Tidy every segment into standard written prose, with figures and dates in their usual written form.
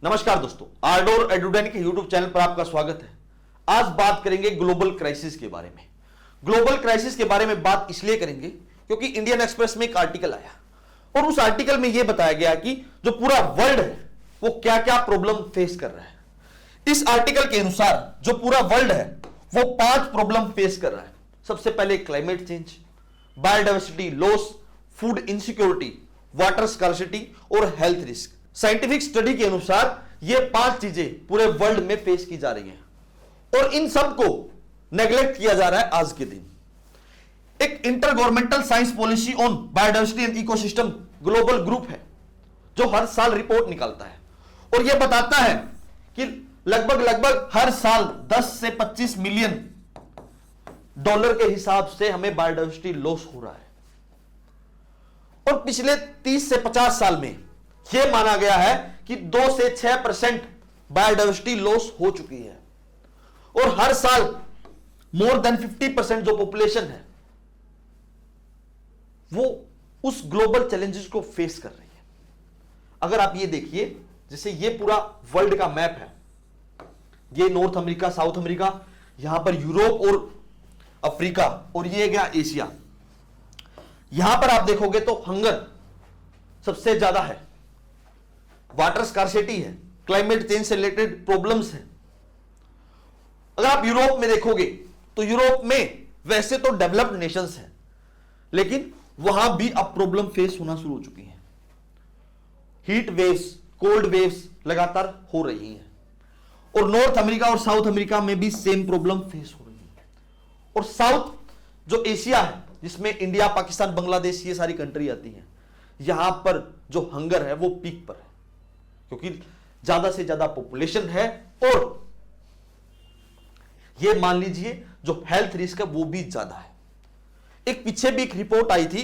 नमस्कार दोस्तों, आर्डोर एडुडेन के यूट्यूब चैनल पर आपका स्वागत है। आज बात करेंगे ग्लोबल क्राइसिस के बारे में। ग्लोबल क्राइसिस के बारे में बात इसलिए करेंगे क्योंकि इंडियन एक्सप्रेस में एक आर्टिकल आया और उस आर्टिकल में यह बताया गया कि जो पूरा वर्ल्ड है वो क्या क्या प्रॉब्लम फेस कर रहा है। इस आर्टिकल के अनुसार जो पूरा वर्ल्ड है वो 5 प्रॉब्लम फेस कर रहा है। सबसे पहले climate change, biodiversity loss, food insecurity, water scarcity और हेल्थ रिस्क। साइंटिफिक स्टडी के अनुसार ये 5 चीजें पूरे वर्ल्ड में फेस की जा रही हैं और इन सब को नेग्लेक्ट किया जा रहा है आज के दिन। एक inter governmental science policy on biodiversity and ecosystem global group है जो हर साल रिपोर्ट निकालता है और यह बताता है कि लगभग हर साल 10 से 25 मिलियन डॉलर के हिसाब से हमें बायोडाइवर्सिटी लॉस हो रहा है और पिछले 30 से 50 साल में यह माना गया है कि 2 से 6% बायोडाइवर्सिटी लॉस हो चुकी है और हर साल मोर देन 50% जो पॉपुलेशन है वो उस ग्लोबल चैलेंजेस को फेस कर रही है। अगर आप ये देखिए, जैसे ये पूरा वर्ल्ड का मैप है, ये नॉर्थ अमेरिका, साउथ अमेरिका, यहां पर यूरोप और अफ्रीका और ये गया एशिया। यहां पर आप देखोगे तो हंगर सबसे ज्यादा है, वाटर स्कार्सिटी है, क्लाइमेट चेंज से रिलेटेड प्रॉब्लम्स हैं। अगर आप यूरोप में देखोगे तो यूरोप में वैसे तो डेवलप्ड नेशंस हैं लेकिन वहां भी अब प्रॉब्लम फेस होना शुरू हो चुकी है। हीट वेव्स, कोल्ड वेव्स लगातार हो रही हैं और नॉर्थ अमेरिका और साउथ अमेरिका में भी सेम प्रॉब्लम फेस हो रही है। और साउथ जो एशिया है जिसमें इंडिया, पाकिस्तान, बांग्लादेश ये सारी कंट्री आती हैं, यहां पर जो हंगर है वो पीक पर है क्योंकि ज्यादा से ज्यादा पॉपुलेशन है और ये मान लीजिए जो हेल्थ रिस्क है वो भी ज्यादा है। एक पीछे भी एक रिपोर्ट आई थी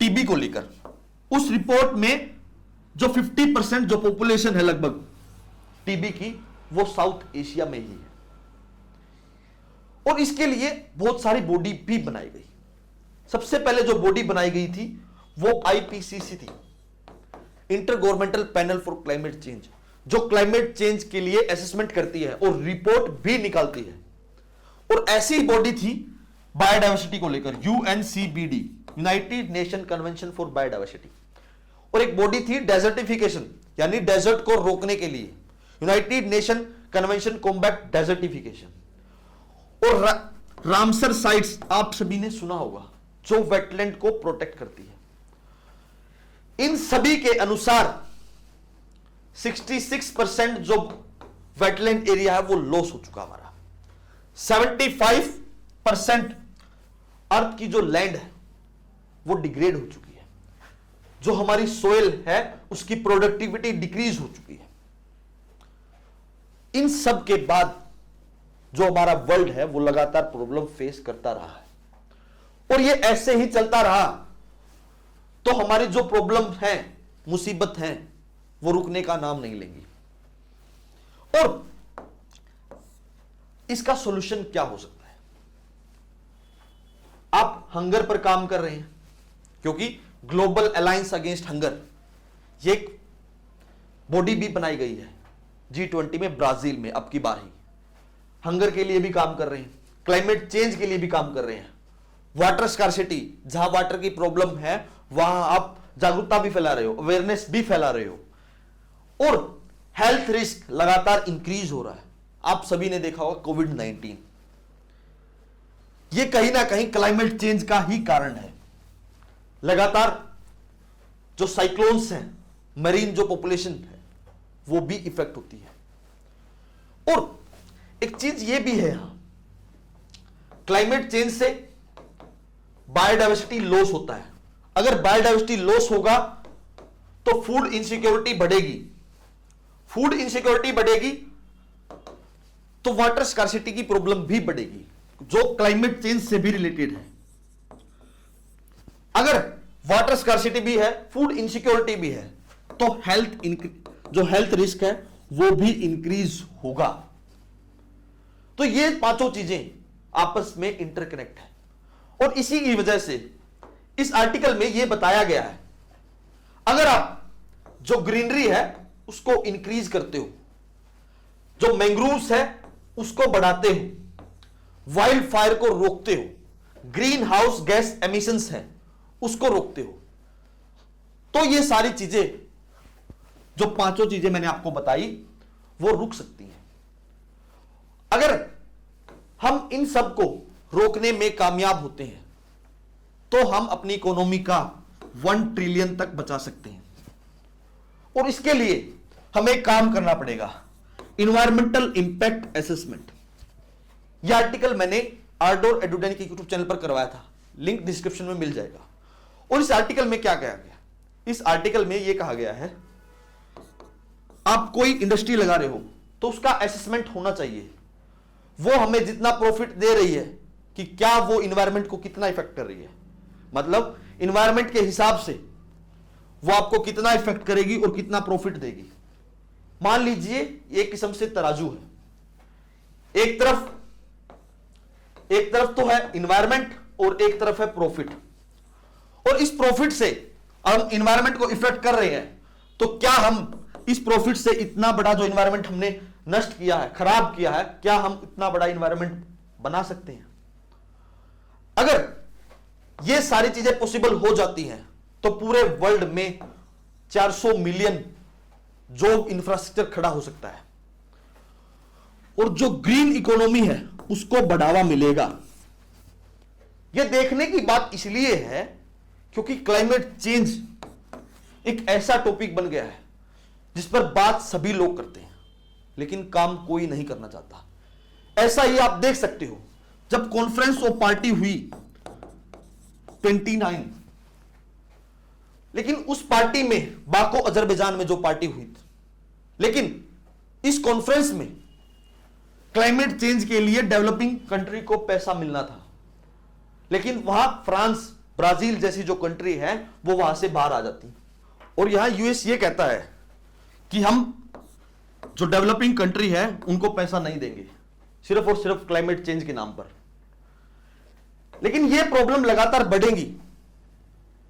टीबी को लेकर, उस रिपोर्ट में जो 50% जो पॉपुलेशन है लगभग टीबी की वो साउथ एशिया में ही है और इसके लिए बहुत सारी बॉडी भी बनाई गई। सबसे पहले जो बॉडी बनाई गई थी वो आईपीसीसी थी, inter governmental panel for climate change, जो क्लाइमेट चेंज के लिए असेसमेंट करती है और रिपोर्ट भी निकालती है। और ऐसी बॉडी थी बायोडाइवर्सिटी को लेकर, UNCBD, United Nation Convention for Biodiversity. और एक बॉडी थी डेजर्टिफिकेशन, यानी डेजर्ट को रोकने के लिए, United Nation convention combat desertification. और रामसर साइट्स आप सभी ने सुना होगा, जो वेटलैंड को प्रोटेक्ट करती है। इन सभी के अनुसार 66% जो वेटलैंड एरिया है वो लॉस हो चुका हमारा। 75% अर्थ की जो लैंड है वो डिग्रेड हो चुकी है। जो हमारी सोइल है उसकी प्रोडक्टिविटी डिक्रीज हो चुकी है। इन सब के बाद जो हमारा वर्ल्ड है वो लगातार प्रॉब्लम फेस करता रहा है और ये ऐसे ही चलता रहा तो हमारी जो प्रॉब्लम है, मुसीबत है, वो रुकने का नाम नहीं लेंगी। और इसका सॉल्यूशन क्या हो सकता है? आप हंगर पर काम कर रहे हैं क्योंकि ग्लोबल अलायंस अगेंस्ट हंगर ये एक बॉडी भी बनाई गई है G20 में, ब्राजील में अब की बार ही। हंगर के लिए भी काम कर रहे हैं, क्लाइमेट चेंज के लिए भी काम कर रहे हैं, वाटर स्कार्सिटी, जहां वाटर की प्रॉब्लम है वहां आप जागरूकता भी फैला रहे हो, अवेयरनेस भी फैला रहे हो। और हेल्थ रिस्क लगातार इंक्रीज हो रहा है। आप सभी ने देखा होगा कोविड-19, ये कहीं ना कहीं क्लाइमेट चेंज का ही कारण है। लगातार जो साइक्लोन्स हैं, मरीन जो पॉपुलेशन है वो भी इफेक्ट होती है। और एक चीज ये भी है, यहां क्लाइमेट चेंज से बायोडाइवर्सिटी लॉस होता है। अगर बायोडाइवर्सिटी लॉस होगा तो फूड इनसिक्योरिटी बढ़ेगी, फूड इनसिक्योरिटी बढ़ेगी तो वाटर स्कार्सिटी की प्रॉब्लम भी बढ़ेगी जो क्लाइमेट चेंज से भी रिलेटेड है। अगर वाटर स्कार्सिटी भी है, फूड इनसिक्योरिटी भी है तो जो हेल्थ रिस्क है वो भी इंक्रीज होगा। तो ये 5 चीजें आपस में इंटरकनेक्ट है और इसी की वजह से इस आर्टिकल में यह बताया गया है, अगर आप जो ग्रीनरी है उसको इंक्रीज करते हो, जो मैंग्रोव्स है उसको बढ़ाते हो, वाइल्ड फायर को रोकते हो, ग्रीन हाउस गैस एमिशंस है उसको रोकते हो। तो ये सारी चीजें, जो पांचों चीजें मैंने आपको बताई, वो रुक सकती हैं। अगर हम इन सब को रोकने में कामयाब होते हैं तो हम अपनी इकोनॉमी का 1 ट्रिलियन तक बचा सकते हैं। और इसके लिए हमें काम करना पड़ेगा, इन्वायरमेंटल इंपैक्ट असेसमेंट। यह आर्टिकल मैंने आर्डोर एडुडेन के यूट्यूब चैनल पर करवाया था, लिंक डिस्क्रिप्शन में मिल जाएगा। और इस आर्टिकल में क्या कहा गया, इस आर्टिकल में यह कहा गया है, आप कोई इंडस्ट्री लगा रहे हो तो उसका असेसमेंट होना चाहिए, वो हमें जितना प्रॉफिट दे रही है कि क्या वो इन्वायरमेंट को कितना इफेक्ट कर रही है, मतलब इन्वायरमेंट के हिसाब से वो आपको कितना इफेक्ट करेगी और कितना प्रॉफिट देगी। मान लीजिए एक किस्म से तराजू है, एक तरफ तो है इन्वायरमेंट और एक तरफ है प्रॉफिट, और इस प्रॉफिट से हम इन्वायरमेंट को इफेक्ट कर रहे हैं, तो क्या हम इस प्रॉफिट से इतना बड़ा जो इन्वायरमेंट हमने नष्ट किया है, खराब किया है, क्या हम इतना बड़ा इन्वायरमेंट बना सकते हैं? अगर ये सारी चीजें पॉसिबल हो जाती हैं तो पूरे वर्ल्ड में 400 मिलियन जॉब इंफ्रास्ट्रक्चर खड़ा हो सकता है, और जो ग्रीन इकोनॉमी है उसको बढ़ावा मिलेगा। यह देखने की बात इसलिए है क्योंकि क्लाइमेट चेंज एक ऐसा टॉपिक बन गया है जिस पर बात सभी लोग करते हैं लेकिन काम कोई नहीं करना चाहता। ऐसा ही आप देख सकते हो, जब कॉन्फ्रेंस ऑफ पार्टी हुई 29, लेकिन उस पार्टी में बाको अजरबैजान में जो पार्टी हुई थी, लेकिन इस कॉन्फ्रेंस में क्लाइमेट चेंज के लिए डेवलपिंग कंट्री को पैसा मिलना था, लेकिन वहां फ्रांस, ब्राजील जैसी जो कंट्री है वो वहां से बाहर आ जाती। और यहां यूएस ये कहता है कि हम जो डेवलपिंग कंट्री है उनको पैसा नहीं देंगे, सिर्फ और सिर्फ क्लाइमेट चेंज के नाम पर। लेकिन ये प्रॉब्लम लगातार बढ़ेगी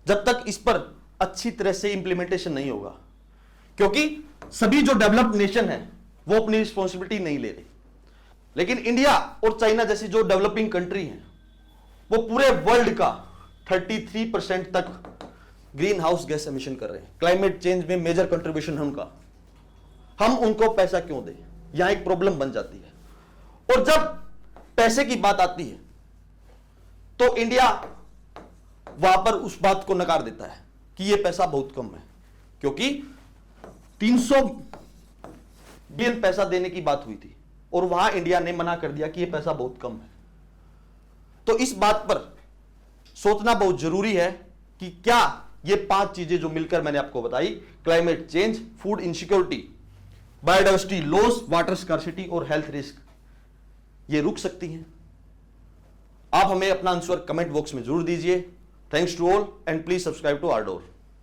जब तक इस पर अच्छी तरह से इंप्लीमेंटेशन नहीं होगा, क्योंकि सभी जो डेवलप्ड नेशन है वो अपनी रिस्पॉन्सिबिलिटी नहीं ले रही। लेकिन इंडिया और चाइना जैसी जो डेवलपिंग कंट्री है वो पूरे वर्ल्ड का 33% तक ग्रीन हाउस गैस एमिशन कर रहे हैं, क्लाइमेट चेंज में मेजर कंट्रीब्यूशन है उनका। हम उनको पैसा क्यों दें? यहां एक प्रॉब्लम बन जाती है। और जब पैसे की बात आती है तो इंडिया वहां पर उस बात को नकार देता है कि यह पैसा बहुत कम है, क्योंकि 300 बिलियन पैसा देने की बात हुई थी और वहां इंडिया ने मना कर दिया कि यह पैसा बहुत कम है। तो इस बात पर सोचना बहुत जरूरी है कि क्या ये 5 चीजें जो मिलकर मैंने आपको बताई, climate change, food insecurity, biodiversity loss, water scarcity और हेल्थ रिस्क, ये रुक सकती हैं। आप हमें अपना आंसर कमेंट बॉक्स में जरूर दीजिए। Thanks to all and please subscribe to Ardor.